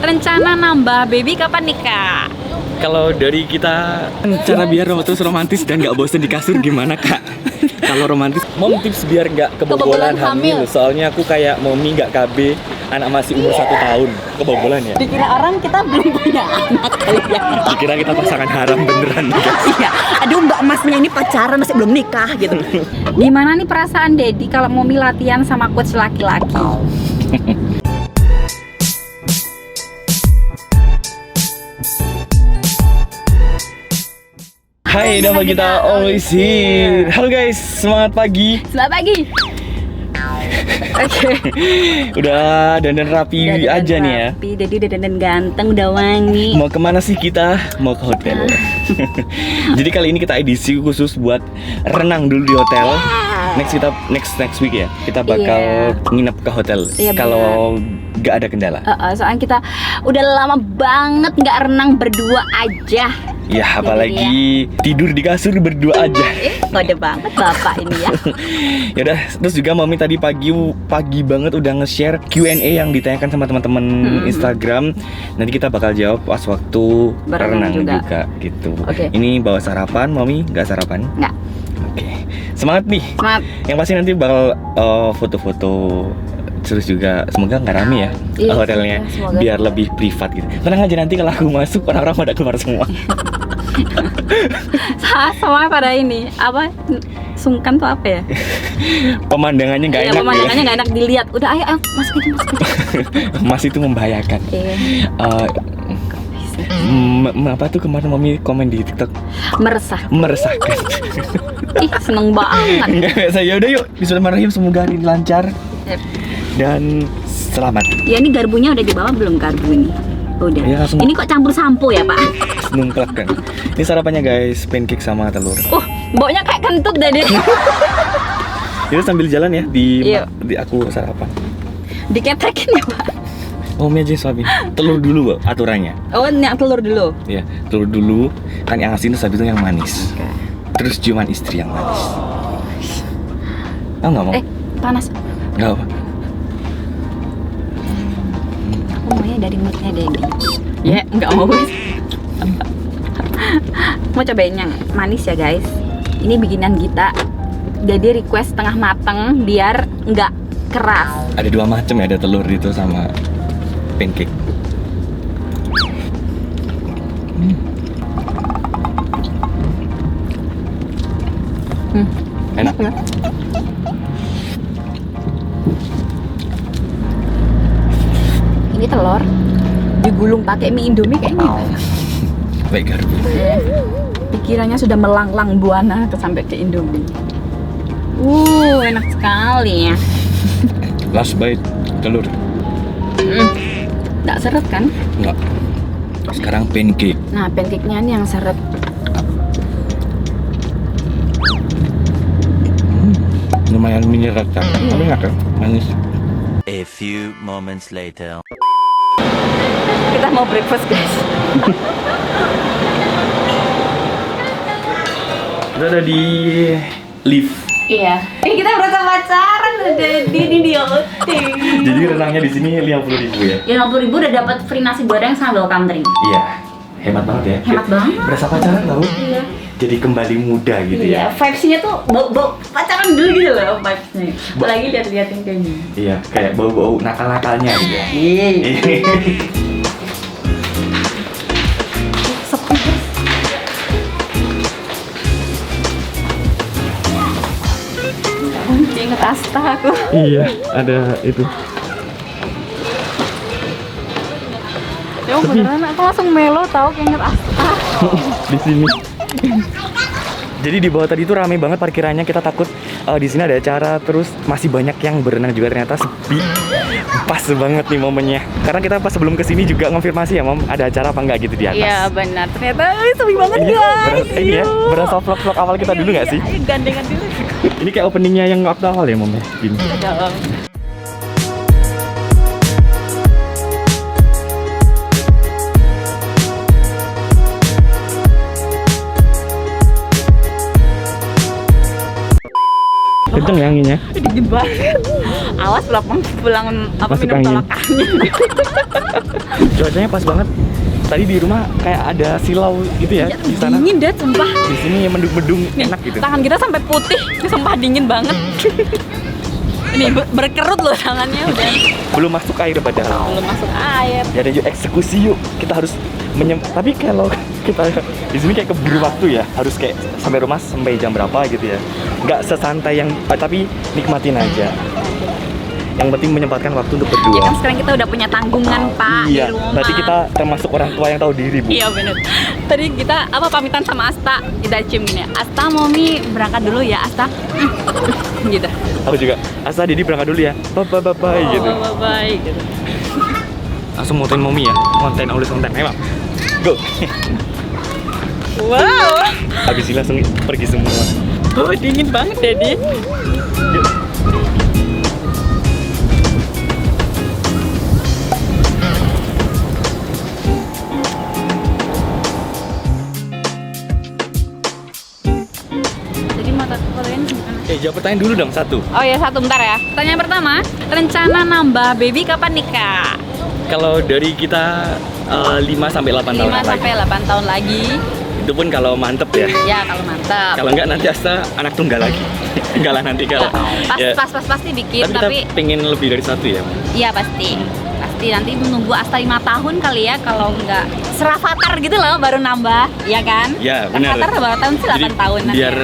rencana nambah baby kapan nikah? Kalau dari kita cara biar terus romantis dan nggak bosen di kasur gimana kak? Kalau romantis, mom tips biar nggak kebobolan hamil. Soalnya aku kayak mommy nggak KB, anak masih umur 1 tahun, kebobolan ya. Dikira orang kita belum punya anak kali ya. Dikira kita pasangan haram beneran. Iya. Aduh mbak masnya ini pacaran masih belum nikah gitu. Gimana nih perasaan Dedi kalau Momi latihan sama coach laki-laki? Hai, nama kita Always Here. Halo guys, semangat pagi. Selamat pagi. Oke. Udah dandan rapi aja nih ya. Dedi udah dandan ganteng, udah wangi. Mau kemana sih kita? Mau ke hotel. Jadi kali ini kita edisi khusus buat renang dulu di hotel. Next week ya. Kita bakal nginep ke hotel. Kalau nggak ada kendala. Soalnya kita udah lama banget nggak renang berdua aja. Ya apalagi tidur di kasur berdua aja. Kode banget bapak ini ya. Yaudah, terus juga mami tadi pagi banget udah nge-share Q&A yang ditanyakan sama teman-teman Instagram. Nanti kita bakal jawab pas waktu berenang juga gitu. Ini bawa sarapan, mami nggak sarapan? Nggak. Oke, semangat nih. Semangat. Yang pasti nanti bakal foto-foto. Terus juga semoga nggak rame ya hotelnya, biar lebih privat gitu. Tenang aja, nanti kalau aku masuk orang-orang pada keluar semua. Sama pada ini apa sungkan tuh apa ya? Pemandangannya nggak enak. Pemandangannya nggak enak dilihat. Udah ayo masuk. Mas itu membahayakan. Apa tuh kemarin mami komen di TikTok? Meresahkan. Ih seneng banget. Enggak, saya udah yuk. Bismillahirrahmanirrahim, semoga hari ini lancar dan selamat. Ya ini garbunya udah dibawa belum garbu ini? Udah. Ya, ini kok campur sampo ya pak? Nungklak kan. Ini sarapannya guys, pancake sama telur. Baunya kayak kentut deh. Jadi sambil jalan ya di aku sarapan. Diketekin ya pak? Mie aja suami. Telur dulu aturannya. Oh ini telur dulu? Iya, telur dulu. Kan yang asin terus habis itu yang manis. Terus cuman istri yang manis. Nggak mau? Panas. Nggak apa. Aku maunya dari moodnya Dedi. Ya nggak mau. Mau cobain yang manis ya guys. Ini bikinan kita. Jadi request setengah mateng biar nggak keras. Ada 2 macam ya, ada telur itu sama pancake. Enak ya? Ini telur digulung pakai mie Indomie kayaknya. Baik garbu. Pikirannya sudah melanglang buana sampai ke Indomie. Enak sekali ya. Last bite telur. Nggak seret kan? Nggak. Sekarang pancake. Nah pancake-nya ini yang seret. Lumayan menyeret kan? Tapi enak kan? Manis. A few moments later. Kita mau breakfast guys. Kita ada di lift. Iya. Ini kita berasa pacaran udah di hotel. Jadi renangnya di sini 50.000 ya. 50.000 udah dapat free nasi goreng sama welcome drink. Iya. Hemat banget ya. Hemat banget. Berasa pacaran tau? Iya. Jadi kembali muda gitu ya. Vibes-nya tuh bau pacaran dulu gitu loh vibes-nya. Apalagi lihat-liatin kayak gini. Iya, kayak bau-bau nakal-nakalnya gitu ya. Sepi. Ingat Asta aku. Iya, ada itu. Ya beneran aku langsung melo tau kayak inget Asta. Di sini. Jadi di bawah tadi itu ramai banget parkirannya, kita takut di sini ada acara, terus masih banyak yang berenang juga, ternyata sepi. Pas banget nih momennya. Karena kita pas sebelum kesini juga konfirmasi ya Mom, ada acara apa enggak gitu di atas. Iya benar, ternyata sepi banget guys. Ini ya, berasa vlog-vlog awal kita dulu nggak sih? Iya, gandengan dulu. Ini kayak openingnya yang waktu awal ya Mom ya? Gini. kenceng ya anginnya. Dingin banget. Awas pulang apa Masuk minum angin. tolak angin. Cuacanya pas banget. Tadi di rumah kayak ada silau gitu ya di sana. Dingin deh, sumpah. Di sini mendung-mendung Nih, enak gitu. tangan kita sampai putih, sumpah dingin banget. Ini berkerut loh tangannya udah. Belum masuk air padahal. Belum masuk air. Ya udah yuk eksekusi yuk. Kita harus tapi kalau kita di sini kayak keburu waktu ya, harus kayak sampai rumah sampai jam berapa gitu ya. Nggak sesantai yang tapi nikmatin aja. Yang penting menyempatkan waktu untuk Ya berdua. kan sekarang kita udah punya tanggungan, Pak, Iya, di rumah. berarti kita termasuk orang tua yang tahu diri, Bu. Iya bener. Tadi kita pamitan sama Asta, kita cium gini. Asta, Momi berangkat dulu ya, Asta. Gitu. Aku juga. Asa Didi berangkat dulu ya. Bye gitu. Bye bye. Gitu. Langsung motoin Momi ya. Always konten. Ayo, Mak. Go. Wow. Habis ini langsung pergi semua. Oh, dingin banget, Dedi. Yuk. Jadi mata kalian gimana? Jawab pertanyaan dulu dong, satu. Oh ya, satu bentar ya. Pertanyaan pertama, rencana nambah baby kapan nikah? Kalau dari kita 5 sampai 8 tahun 5 lagi. sampai 8 tahun lagi. Itu pun kalau mantep ya. Ya, kalau mantap. Kalau enggak nanti Asta anak tunggal lagi. Enggak lah nanti kalau. Ya, Pasti bikin, tapi kita tapi pengen lebih dari satu ya. iya pasti. Pasti nanti menunggu Asta 5 tahun kali ya, kalau enggak Seravatar gitu loh baru nambah, ya kan? Ya, benar. Seravatar berapa tahun sih? 8 Jadi, tahun nanti. biar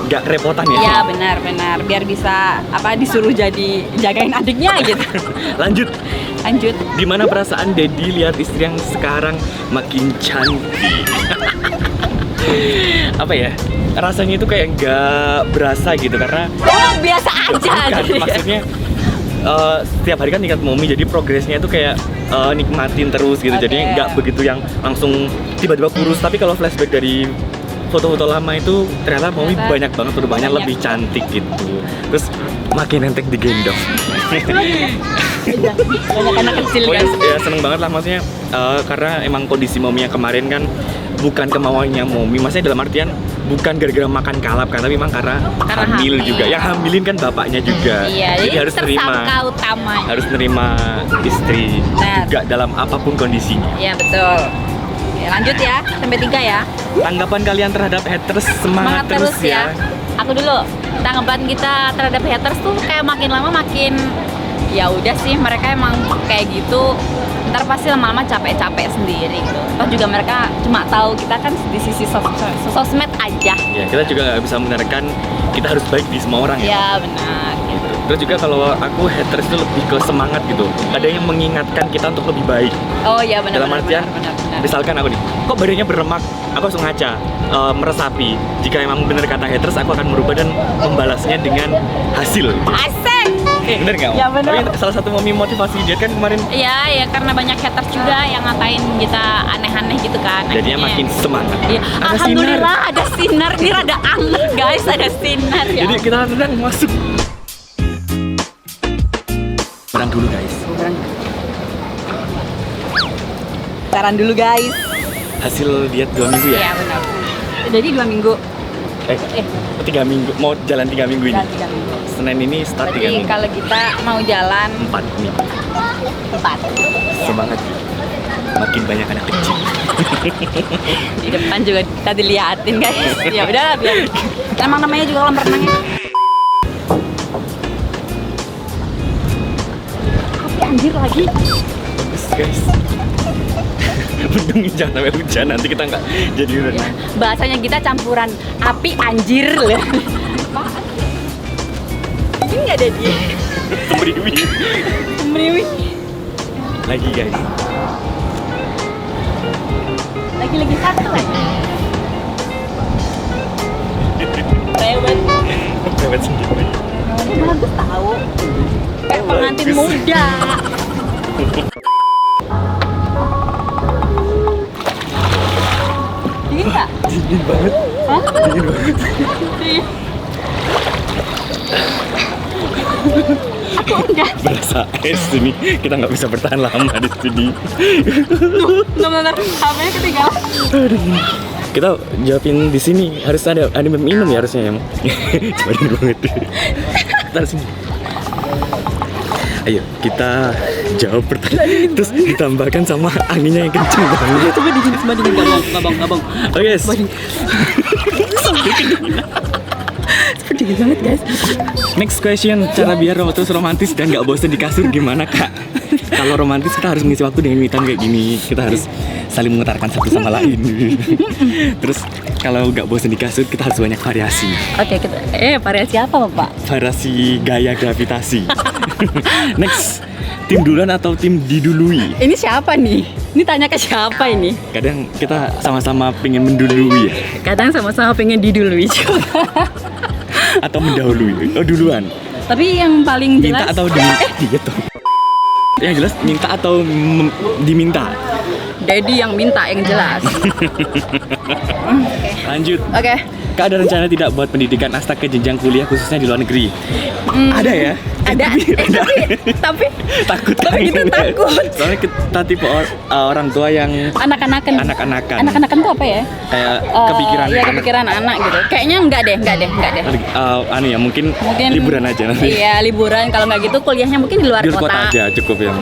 nggak repotan ya. Iya benar. Biar bisa disuruh jadi jagain adiknya gitu. Lanjut. Lanjut. Gimana perasaan Dedi lihat istri yang sekarang makin cantik? Apa ya? Rasanya itu kayak nggak berasa gitu karena Oh, biasa aja bukan, gitu ya. maksudnya setiap hari kan tingkat Momi, jadi progresnya itu kayak nikmatin terus gitu. Oke. Jadi nggak begitu yang langsung tiba-tiba kurus. Tapi kalau flashback dari foto-foto lama itu ternyata Momi Ternyata banyak banget perubahannya, banyak. lebih cantik gitu. Terus makin enteng digendong. Banyak anak kecil Oh kan. ya seneng banget lah maksudnya karena emang kondisi Momi yang kemarin kan bukan kemauannya Momi, maksudnya dalam artian bukan gara-gara makan kalap kan, tapi emang karena hamil hamil. juga. Yang hamilin kan bapaknya juga. Iya, jadi harus terima, tersangka utamanya. harus nerima istri Benar. juga dalam apapun kondisinya. Iya betul. Ya, lanjut ya, sampai 3 ya. Tanggapan kalian terhadap haters, semangat terus ya. Aku dulu. Tanggapan kita terhadap haters tuh kayak makin lama makin ya udah sih, mereka emang kayak gitu. Ntar pasti lama-lama capek-capek sendiri gitu. Toh juga mereka cuma tahu kita kan di sisi sosmed aja. Ya, kita juga nggak bisa membenarkan kita harus baik di semua orang ya. Ya benar. Gitu. Terus juga kalau aku haters itu lebih ke semangat gitu. Ada yang mengingatkan kita untuk lebih baik. Oh iya benar. Dalam artian, benar. misalkan aku nih, kok badannya berlemak, aku langsung ngaca, meresapi. Jika emang benar kata haters, aku akan merubah dan membalasnya dengan hasil. Asik. Bener nggak? Ya, bener. Tapi salah satu Momi motivasi dia kan kemarin, Iya, ya karena banyak haters juga yang ngatain kita aneh-aneh gitu kan. jadinya Akhirnya- makin semangat. Iya, Ada alhamdulillah sinar. ada sinar. Ini rada anget guys, ada sinar ya. Jadi kita sedang masuk. Berang dulu guys. Saran dulu guys. Hasil diet 2 minggu ya? Iya benar. Jadi 2 minggu. 3 minggu. Mau jalan 3 minggu ini. Dan 3 minggu. Senin ini start 3 Jadi minggu. kalau kita mau jalan 4 minggu. 4 Semangat. Makin banyak anak kecil. di depan juga kita diliatin guys. Ya udah biar. Emang namanya juga kolam renangnya. Tapi anjir lagi. Bagus guys. Untung jangan sampai hujan, nanti kita nggak jadi renang. Bahasanya kita campuran api anjir loh. Apaan? Ini nggak ada dia. Semriwi. Meriwi. Lagi guys. Lagi satu lagi. Lewat. Lewat sendiri. Ini bagus tahu. Kayak Oh, pengantin bagus. muda. Dingin nggak? Dingin banget. Hah? Dingin banget. Dingin. Aku enggak. Berasa es ini. Kita nggak bisa bertahan lama di sini. Bener-bener HP-nya ketinggalan. Kita jawabin di sini harus ada minum ya harusnya ya. Cobain banget. Taruh sini. Ayo kita jawab pertanyaan terus ditambahkan sama anginnya yang kenceng banget. Coba dingin, ngabang. Oke, guys. Dingin banget guys. Next question, cara biar terus romantis dan nggak bosan di kasur gimana kak? Kalau romantis kita harus mengisi waktu dengan me-time kayak gini. Kita harus saling mengutarakan satu sama lain. Terus kalau nggak bosan di kasur kita harus banyak variasi. Oke, kita variasi apa Pak? Variasi gaya gravitasi. Next, tim duluan atau tim didului? Ini siapa nih? Ini tanya ke siapa ini? Kadang kita sama-sama pengen mendului ya, Kadang sama-sama pengen didului juga. atau mendahului. Oh duluan. Tapi yang paling Minta jelas atau diminta? Gitu. Yang jelas minta atau diminta. Daddy yang minta yang jelas. Lanjut. Oke. Kak ada rencana tidak buat pendidikan asta ke jenjang kuliah khususnya di luar negeri? Ada ya? Ada. Tapi Takut Tapi kan? kita takut. Soalnya kita tipe orang tua yang anak-anakan. anak-anakan. Anak-anakan tuh apa ya? Kayak Iya, kepikiran kepikiran anak gitu. Kayaknya enggak deh. anu ya mungkin Mungkin liburan aja nanti. Iya, liburan. Kalau nggak gitu kuliahnya mungkin di luar Di luar kota aja cukup ya.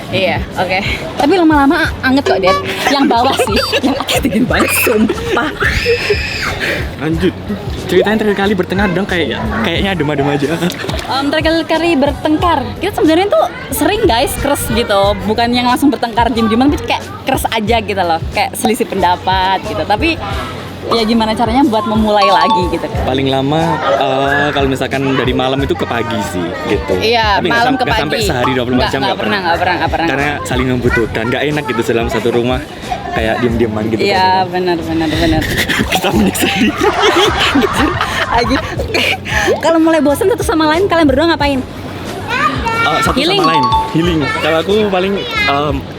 Iya, oke. Tapi lama-lama anget kok, Dad. Yang bawah sih, yang atas dingin banget, sumpah. Lanjut. Ceritain terakhir kali bertengkar dong kayaknya adem-adem aja. Terakhir kali bertengkar, kita sebenarnya tuh sering guys keras gitu. Bukan yang langsung bertengkar diem-dieman, tapi kayak keras aja gitu loh. Kayak selisih pendapat gitu. Tapi ya gimana caranya buat memulai lagi gitu. Paling lama kalau misalkan dari malam itu ke pagi sih gitu. Iya, Tapi nggak malam ke nggak pagi. sampai sehari 24 jam nggak pernah. Karena saling membutuhkan. Nggak enak gitu dalam satu rumah kayak diem-dieman gitu. Iya, benar. Kita menyiksa diri. Lagi. Kalau mulai bosan satu sama lain, kalian berdua ngapain? Satu Healing. sama lain, healing. Kalau aku paling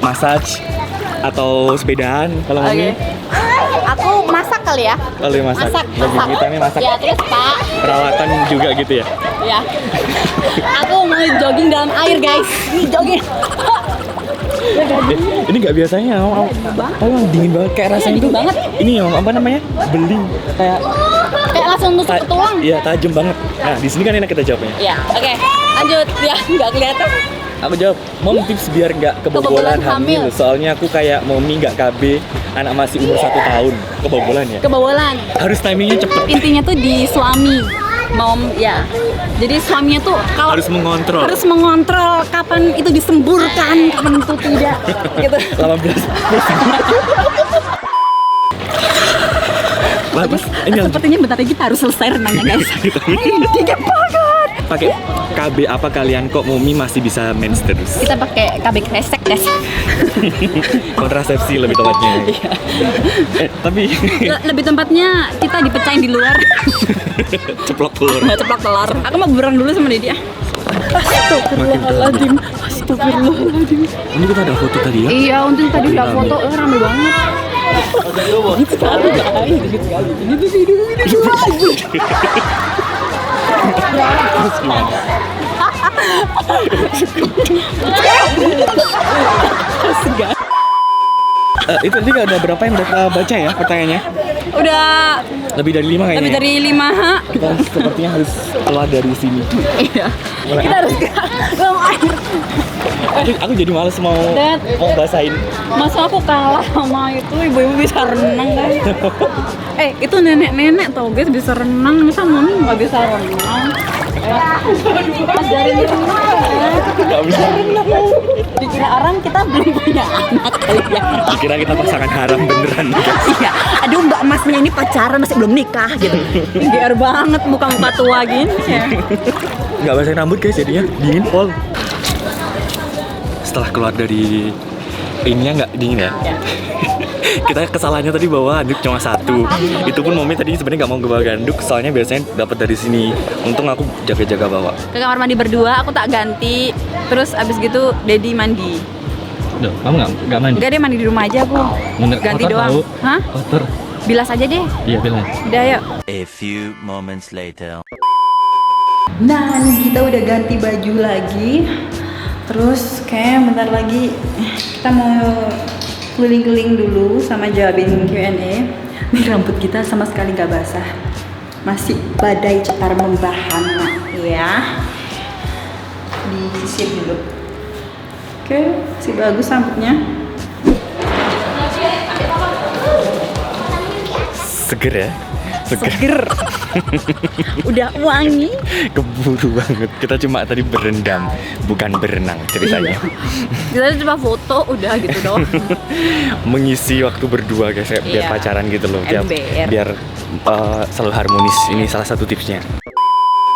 massage atau sepedaan. Kalau Oke. Mami, Aku masak kali ya. kalau masak. Lagi kita nih masak. Ya, terus Pak. Perawatan juga gitu ya. Ya. Aku mau jogging dalam air, guys. Ini jogging. Ini nggak biasanya, emang dingin banget kayak rasanya dingin tuh. banget. Ini yang apa namanya? Beling kayak Kayak langsung nusuk ke tulang. Iya, tajam banget. Nah, di sini kan enak kita jawabnya. Ya, oke. Lanjut. Ya, nggak kelihatan. Aku jawab, mom tips biar nggak kebobolan hamil. Soalnya aku kayak mommy nggak KB, anak masih umur 1 tahun. Kebobolan ya? Kebobolan. Harus timingnya cepet. Intinya tuh di suami. Ya. Jadi suaminya tuh kalau Harus mengontrol. harus mengontrol kapan itu disemburkan, kapan itu tidak. Gitu. 18 Bagus. Ini lanjut. Sepertinya bentar lagi kita harus selesai renangnya, guys. Dingin banget. Pakai KB apa kalian kok mommy masih bisa mens terus? Kita pakai KB kresek, guys. Kontrasepsi lebih tepatnya. Tapi Lebih tempatnya kita dipecahin di luar. ceplok telur. Nggak ceplok telur. Aku mau berang dulu sama Dedi ya. Astagfirullahaladzim. Astagfirullahaladzim. Ini kita ada foto tadi ya? Iya, untung tadi udah foto, rame banget. Gitu sekali, guys. Gitu sekali. Terus gimana? Itu tadi ada berapa yang udah baca ya pertanyaannya? Udah Lebih dari 5 kayaknya. lebih dari 5, ha? Kita sepertinya harus keluar dari sini. Iya. Kita harus ngomong air. Aku jadi males mau Dad. basahin. Masa aku kalah sama itu ibu-ibu bisa renang, guys? Itu nenek-nenek tau guys bisa renang, masa mami nggak bisa renang? Ajarin renang ya. Gak bisa. Dikira orang kita belum punya anak kali ya. Dikira kita pasangan haram beneran. Iya, aduh mbak emasnya ini pacaran masih belum nikah gitu. GR banget muka-muka tua gini ya. Gak basahin rambut guys jadinya dingin pol. Setelah keluar dari ininya nggak dingin ya. Kita kesalahannya tadi bawa handuk cuma 1. Itu pun mommy tadi sebenarnya nggak mau bawa handuk, soalnya biasanya dapat dari sini. Untung aku jaga-jaga bawa. Ke kamar mandi berdua, aku tak ganti. Terus abis gitu Dedi mandi. Duh, kamu nggak mandi? Enggak deh, mandi di rumah aja aku. Ganti doang. Hah? Kotor. Bilas aja deh. Iya bilang. Udah yuk. A few moments later. Nah, nih kita udah ganti baju lagi. Terus kayak bentar lagi kita mau keliling-keliling dulu sama jawabin Q&A. Nih rambut kita sama sekali nggak basah, masih badai cetar membahana ya. Disisir dulu. Oke, masih bagus rambutnya. Seger ya? Seger. Udah wangi. Keburu banget. Kita cuma tadi berendam, bukan berenang ceritanya. Kita cuma foto udah gitu doang. Mengisi waktu berdua guys, biar Iya. pacaran gitu loh. MBR. Biar selalu harmonis. Ini salah satu tipsnya.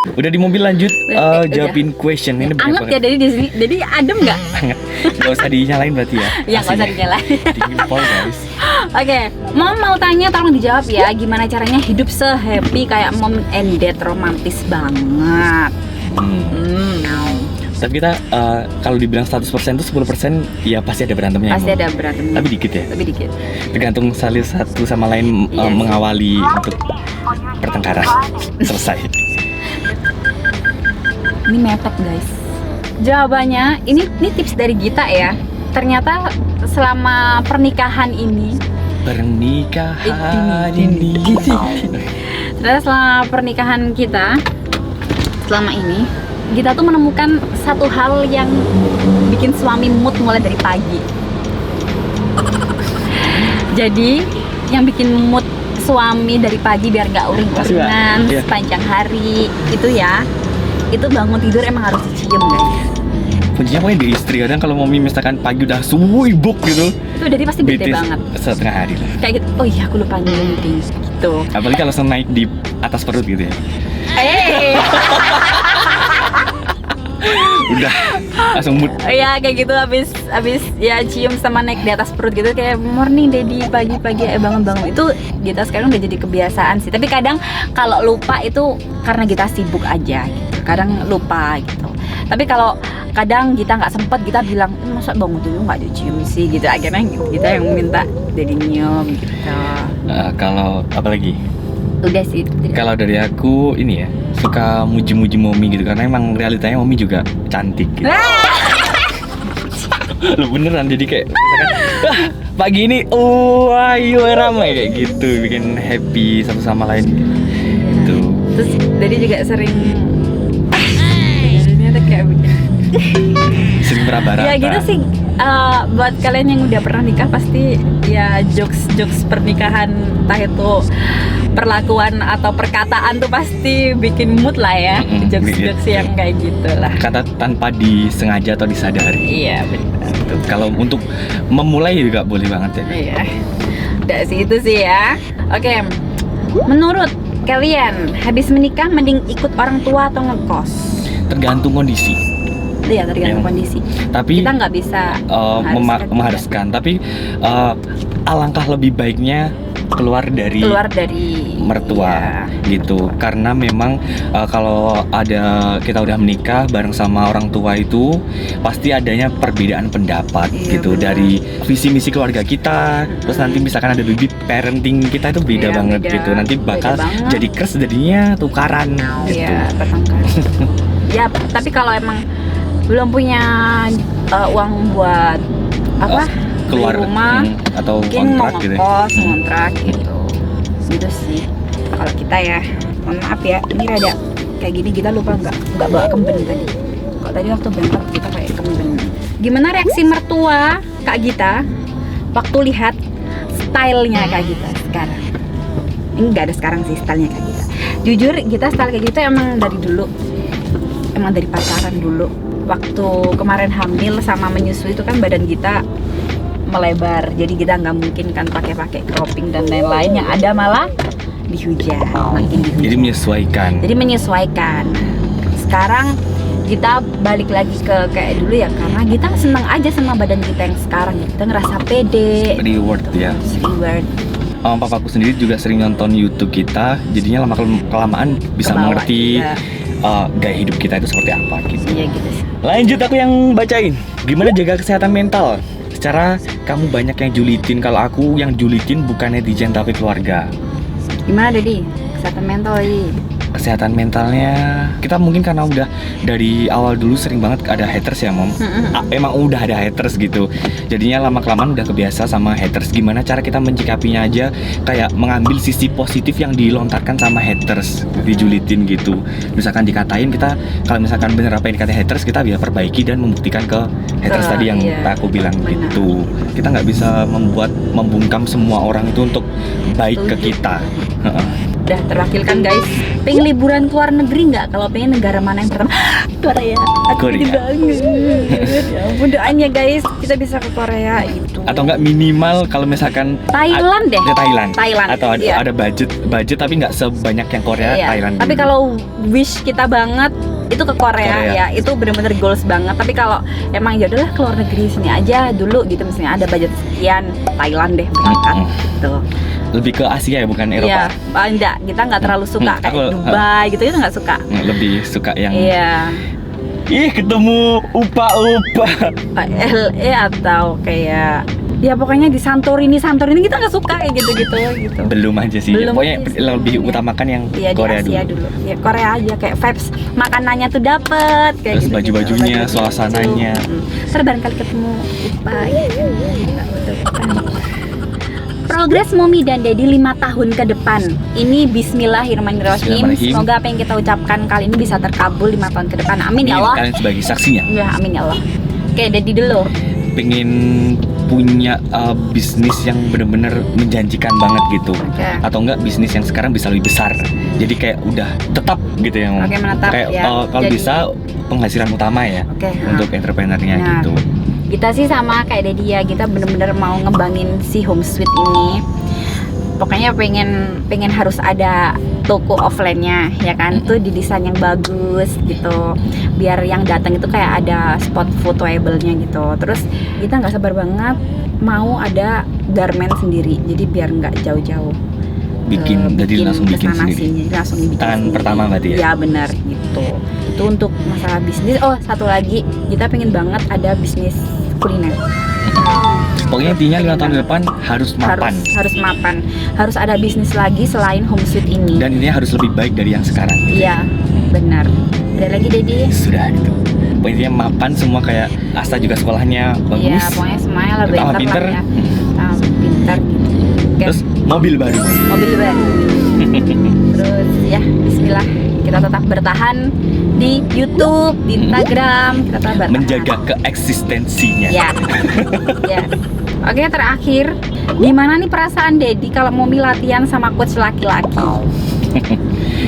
Udah di mobil lanjut Udah. jawabin question. Ini banyak Anget ya banget. dari di sini. Jadi adem nggak? Hangat. Gak usah dinyalain berarti ya. Ya nggak usah Aslinya. dinyalain. Dingin pol guys. Oke, Mom mau tanya, tolong dijawab ya. Gimana caranya hidup se-happy kayak Mom and Dad, romantis banget. Tapi kita kalau dibilang 100% itu 10% ya pasti ada berantemnya. Pasti Mo. ada berantemnya. Tapi dikit ya. Tapi dikit. Tergantung saling satu sama lain Iya sih. mengawali untuk pertengkaran. Selesai. Ini mepet guys. Jawabannya ini tips dari Gita ya. Ternyata selama pernikahan ini, Pernikahan ini. ternyata selama pernikahan kita selama ini, Gita tuh menemukan satu hal yang bikin suami mood mulai dari pagi. Jadi yang bikin mood suami dari pagi biar nggak uring-uringan Iya. sepanjang hari itu ya, itu bangun tidur emang harus dicium guys. Kuncinya pokoknya di istri. Kadang kalau mami misalkan pagi udah sibuk gitu, Itu dari pasti bete banget. setengah hari lah. Kayak gitu, oh iya aku lupa nyunting gitu. Apalagi kalau langsung naik di atas perut gitu ya. Udah langsung mood. Ya kayak gitu habis ya cium sama naik di atas perut gitu kayak morning daddy, pagi-pagi bangun-bangun. Itu kita sekarang udah jadi kebiasaan sih. Tapi kadang kalau lupa itu karena kita sibuk aja gitu. Kadang lupa gitu. Tapi kalau kadang kita nggak sempet, kita bilang masa bangun dulu nggak dicium sih gitu. Akhirnya kita yang minta daddy nyium gitu. Kalau apalagi? Udah sih. Kalau dari aku ini ya, suka muji-muji Momi gitu karena emang realitanya Momi juga cantik gitu. Lu beneran jadi kayak misalkan "Wah, pagi ini ayo ramai kayak gitu, bikin happy satu sama lain gitu. Terus daddy juga sering ini ada kayak begini. Sering meraba-raba. Ya gitu sih. Buat kalian yang udah pernah nikah pasti ya jokes pernikahan, entah itu perlakuan atau perkataan tuh pasti bikin mood lah ya. Mm-mm, Jokes yang kayak gitu lah. Kata tanpa disengaja atau disadari. Iya benar. Gitu. Kalau untuk memulai juga boleh banget ya. Iya. Udah sih itu sih ya. Oke. Menurut kalian habis menikah mending ikut orang tua atau ngekos? Tergantung kondisi. Iya tergantung Iya. kondisi. Tapi Kita nggak bisa juga. mengharuskan. Tapi alangkah lebih baiknya keluar dari mertua gitu, karena memang kalau kita udah menikah bareng sama orang tua itu pasti adanya perbedaan pendapat Iya, gitu benar. dari visi misi keluarga kita, terus nanti misalkan ada baby parenting kita itu beda Iya, banget beda. gitu, nanti Beda bakal banget. jadi crush jadinya tukaran gitu. Iya, bertengkar. Ya, tapi kalau emang belum punya uang buat apa? Keluar beli rumah, atau mungkin mau kontrak gitu ya. ngekos, ngontrak gitu. Gitu sih. Kalau kita ya, mohon maaf ya, ini rada kayak gini kita lupa nggak bawa kemben tadi. Kalau tadi waktu berangkat kita pakai kemben. Gimana reaksi mertua Kak Gita waktu lihat stylenya Kak Gita sekarang? Ini nggak ada sekarang sih stylenya Kak Gita. Jujur Gita style kayak gitu emang dari dulu, emang dari pacaran dulu. Waktu kemarin hamil sama menyusui itu kan badan kita melebar, jadi kita nggak mungkin kan pakai cropping dan lain-lain, yang ada malah dihujat, makin dihujat. Jadi menyesuaikan. Menyesuaikan. Sekarang kita balik lagi ke kayak dulu ya, karena kita senang aja sama badan kita yang sekarang ya. Kita ngerasa pede. Reward ya. Reward. Papaku sendiri juga sering nonton YouTube kita, jadinya lama kelamaan bisa Kebawa mengerti juga. gaya hidup kita itu seperti apa gitu. Iya gitu sih. Lanjut aku yang bacain. Gimana jaga kesehatan mental? Secara kamu banyak yang julitin, kalau aku yang julitin bukan netizen tapi keluarga. Gimana Dedi? Kesehatan mental ini? kesehatan mentalnya. Kita mungkin karena udah dari awal dulu sering banget ada haters ya Mom. Emang udah ada haters gitu. Jadinya lama-kelamaan udah kebiasa sama haters. Gimana cara kita mencikapinya aja, kayak mengambil sisi positif yang dilontarkan sama haters, dijulitin gitu. Misalkan dikatain, kita kalau misalkan bener apa yang dikatain haters, kita bisa perbaiki dan membuktikan ke haters tadi yang aku bilang gitu. Kita nggak bisa membungkam semua orang itu untuk baik ke kita. Udah terwakilkan guys. Pengen liburan ke luar negeri nggak? Kalau pengen negara mana yang pertama? Korea. Aku Korea. ingin banget. Ya ampun, doanya guys, kita bisa ke Korea gitu. Atau enggak minimal kalau misalkan Thailand deh. Thailand. Atau iya. ada budget tapi nggak sebanyak yang Korea, Iya. Thailand. Tapi dulu. kalau wish kita banget itu ke Korea, ya, itu bener-bener goals banget. Tapi kalau emang ya udahlah ke luar negeri sini aja dulu gitu, misalnya ada budget sekian, Thailand deh berangkat gitu. Lebih ke Asia ya, bukan Eropa. Iya, enggak, kita nggak terlalu suka kayak aku- Dubai gitu, kita nggak suka. Lebih suka yang Iya, ih ketemu upa-upa. LA atau kayak ya pokoknya di Santorini kita nggak suka kayak gitu-gitu gitu. Belum aja sih. Belum Pokoknya aja sih. lebih utamakan yang Iya, di Korea Asia dulu. dulu. Ya Korea aja, kayak vibes makanannya tuh dapet kayak Terus gitu. baju-bajunya, suasananya. Ntar barangkali ketemu Upa gitu. Progres Mommy dan Daddy 5 tahun ke depan. Ini Bismillahirrahmanirrahim. Bismillahirrahmanirrahim. Semoga apa yang kita ucapkan kali ini bisa terkabul 5 tahun ke depan. Amin ya Allah. Kalian sebagai saksinya. Ya, amin ya Allah. Oke, Daddy dulu. Pengen punya bisnis yang bener-bener menjanjikan banget gitu. Oke. Atau enggak bisnis yang sekarang bisa lebih besar. Jadi kayak udah tetap gitu ya. Mom. Oke, menetap Kayak ya. kalau Jadi- bisa penghasilan utama ya Oke. untuk entrepreneurnya Nah, gitu. Kita sih sama kayak Daddy ya, kita bener-bener mau ngembangin si home sweet ini. Pokoknya pengen harus ada toko offline-nya ya kan, tuh didesain yang bagus gitu, biar yang datang itu kayak ada spot fotoable-nya gitu. Terus kita nggak sabar banget mau ada garment sendiri, jadi biar nggak jauh-jauh Jadi langsung bikin kesana sendiri. sini, langsung dibikin Tangan sendiri. pertama berarti ya? Ya benar gitu. Itu untuk masalah bisnis. Oh, satu lagi, kita pengen banget ada bisnis kuliner. Pokoknya intinya 5 tahun ke depan harus mapan. Harus mapan. Harus ada bisnis lagi selain home sweet ini. Dan ini harus lebih baik dari yang sekarang. Iya, benar. Ada lagi Daddy? Sudah gitu. Pokoknya intinya mapan semua, kayak Asta juga sekolahnya bagus. Iya, pokoknya semuanya lah Tambah pinter pinter. lah ya. Tambah pinter gitu. Oke, Terus mobil baru. mobil baru. Terus ya, bismillah. Kita tetap bertahan di YouTube, di Instagram, kita tetap bertahan. Menjaga keeksistensinya. Ya. Ya. Oke, terakhir, gimana nih perasaan Daddy kalau mau latihan sama coach laki-laki?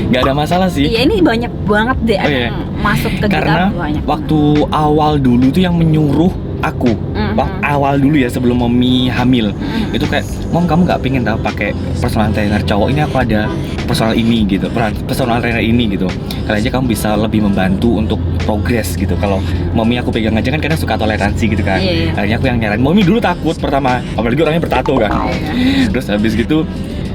Nggak ada masalah sih. Iya, ini banyak banget deh Oh, iya. yang masuk ke Karena kita banyak. waktu awal dulu tuh yang menyuruh aku, awal dulu ya sebelum Mommy hamil, itu kayak, Mom kamu nggak pengen tau pakai personal trainer cowok, ini aku ada personal ini gitu, personal trainer ini gitu, kali aja kamu bisa lebih membantu untuk progres gitu. Kalau Mommy aku pegang aja kan kadang suka toleransi gitu kan. Iya, iya. Akhirnya aku yang nyaranin. Mommy dulu takut pertama, apalagi orangnya bertato kan. Terus habis gitu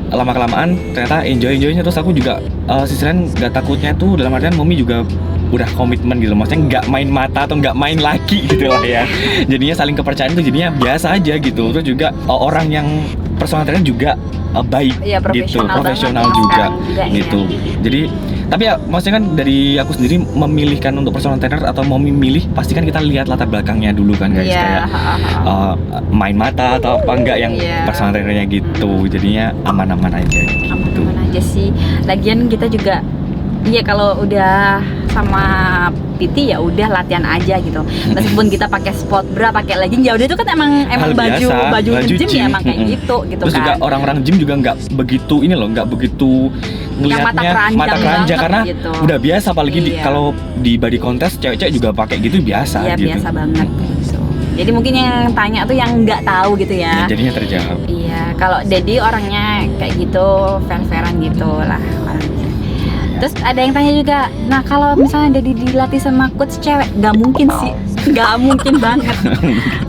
lama-kelamaan ternyata enjoy-enjoynya, terus aku juga sisi lain nggak takutnya tuh dalam artian Mommy juga udah komitmen gitu, maksudnya nggak main mata atau nggak main laki gitu lah ya. Jadinya saling kepercayaan tuh jadinya biasa aja gitu. Terus juga orang yang personal trainer juga baik Iya, gitu, profesional profesional banget juga sekarang juga, gitu. Jadi tapi ya maksudnya kan dari aku sendiri memilihkan untuk personal trainer atau mau memilih, pasti kan kita lihat latar belakangnya dulu kan guys, Iya, kayak main mata atau apa enggak yang Iya. personal trainernya gitu. Jadinya aman-aman aja gitu. aman-aman aja sih. Lagian kita juga, iya kalau udah sama PT ya udah latihan aja gitu. Meskipun kita pakai sport bra, pakai legging, ya udah itu kan emang Hal baju biasa, gym ya emang kayak gitu Terus juga kan. orang-orang gym juga nggak begitu ini loh, nggak begitu ngelihatnya mata keranjang banget karena gitu. udah biasa, apalagi Iya. kalau di body contest cewek-cewek juga pakai gitu biasa Iya, gitu. biasa banget gitu. Jadi mungkin yang tanya tuh yang nggak tahu gitu ya. Ya, jadinya terjawab. Iya, kalau Daddy orangnya kayak gitu, fair-fairan gitu lah orangnya. Terus ada yang tanya juga, nah kalau misalnya Daddy dilatih sama coach cewek, nggak mungkin sih, nggak mungkin banget.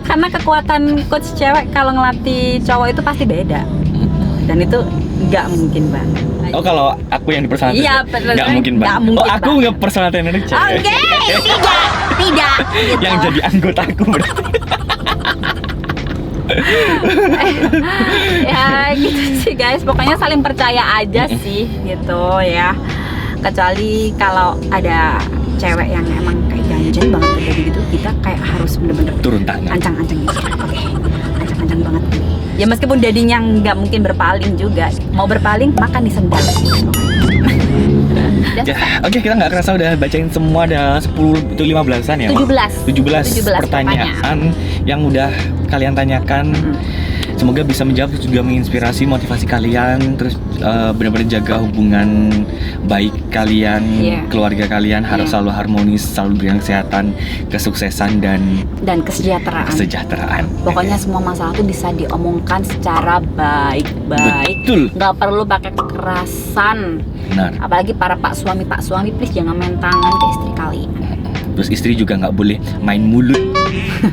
Karena kekuatan coach cewek kalau ngelatih cowok itu pasti beda, dan itu nggak mungkin banget. Oh, kalau aku yang di personal Iya, trainer, nggak mungkin nggak banget. mungkin Oh, aku banget. nggak personal trainer cewek. Oke, tidak, gitu. Yang jadi anggotaku berarti. Ya gitu sih guys, pokoknya saling percaya aja sih gitu ya. kecuali kalau ada cewek yang emang kayak ganjen banget kayak gitu, kita kayak harus bener-bener Turun tangan. ancang-ancang gitu. Oke, ancang-ancang banget. Ya meskipun dadinya nggak mungkin berpaling juga, mau berpaling makan di sendal. Dan Ya, oke, kita nggak kerasa udah bacain semua, ada 10 itu 15-an ya, Mak? 17 pertanyaan yang udah kalian tanyakan. Semoga bisa menjawab, terus juga menginspirasi, motivasi kalian, terus benar-benar jaga hubungan baik kalian, Iya. keluarga kalian harus Iya. selalu harmonis, selalu berikan kesehatan, kesuksesan dan kesejahteraan. kesejahteraan. Pokoknya semua masalah tuh bisa diomongkan secara baik-baik. Betul. Nggak perlu pakai kekerasan. Benar. Apalagi para pak suami please jangan main tangan ke istri kalian. Terus istri juga nggak boleh main mulut.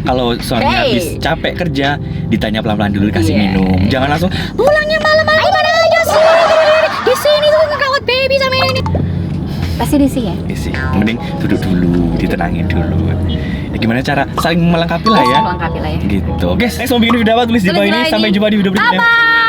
Kalau suami Hey. habis capek kerja, ditanya pelan-pelan dulu, dikasih Iya. minum. Jangan langsung Pulangnya malam-malam mana aja sih? Di sini tuh ngerawat baby sama ini. Pasti di sini ya. isi. Mending duduk dulu, ditenangin dulu. Ya gimana cara saling melengkapi lah ya. Melengkapi lah ya. Gitu. Guys, next mau bikin video apa tulis di bawah Tulis di ini. bawah Sampai ini. jumpa di video berikutnya. Bye.